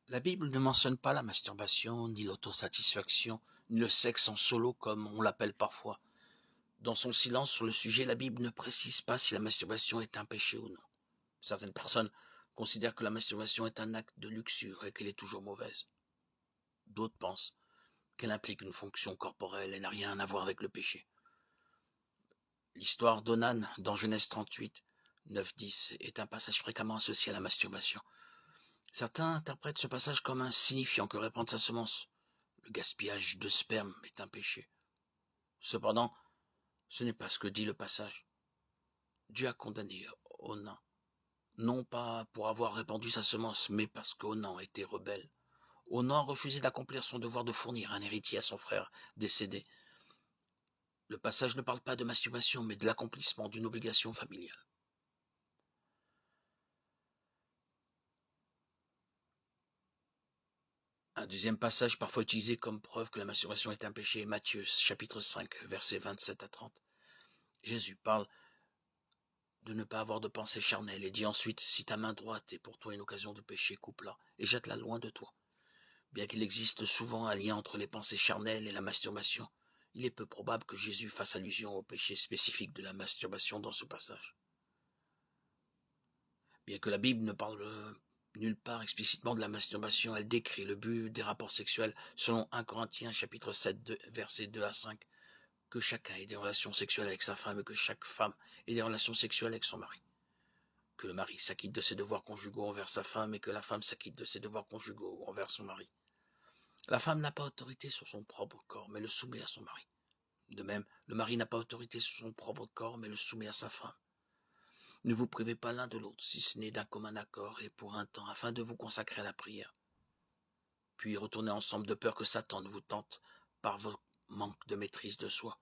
La Bible ne mentionne pas la masturbation, ni l'autosatisfaction, ni le sexe en solo comme on l'appelle parfois. Dans son silence sur le sujet, la Bible ne précise pas si la masturbation est un péché ou non. Certaines personnes considèrent que la masturbation est un acte de luxure et qu'elle est toujours mauvaise. D'autres pensent qu'elle implique une fonction corporelle et n'a rien à voir avec le péché. L'histoire d'Onan dans Genèse 38, 9-10 est un passage fréquemment associé à la masturbation. Certains interprètent ce passage comme un signifiant que répandre sa semence. Le gaspillage de sperme est un péché. Cependant, ce n'est pas ce que dit le passage. Dieu a condamné Onan, non pas pour avoir répandu sa semence, mais parce qu'Onan était rebelle. Onan a refusé d'accomplir son devoir de fournir un héritier à son frère décédé. Le passage ne parle pas de masturbation, mais de l'accomplissement d'une obligation familiale. Un deuxième passage parfois utilisé comme preuve que la masturbation est un péché est Matthieu, chapitre 5, versets 27 à 30. Jésus parle de ne pas avoir de pensée charnelle et dit ensuite, si ta main droite est pour toi une occasion de péché, coupe-la et jette-la loin de toi. Bien qu'il existe souvent un lien entre les pensées charnelles et la masturbation, il est peu probable que Jésus fasse allusion au péché spécifique de la masturbation dans ce passage. Bien que la Bible ne parle nulle part explicitement de la masturbation, elle décrit le but des rapports sexuels selon 1 Corinthiens chapitre 7, versets 2 à 5, que chacun ait des relations sexuelles avec sa femme et que chaque femme ait des relations sexuelles avec son mari. Que le mari s'acquitte de ses devoirs conjugaux envers sa femme et que la femme s'acquitte de ses devoirs conjugaux envers son mari. La femme n'a pas autorité sur son propre corps, mais le soumet à son mari. De même, le mari n'a pas autorité sur son propre corps, mais le soumet à sa femme. Ne vous privez pas l'un de l'autre, si ce n'est d'un commun accord et pour un temps, afin de vous consacrer à la prière. Puis retournez ensemble de peur que Satan ne vous tente par votre manque de maîtrise de soi.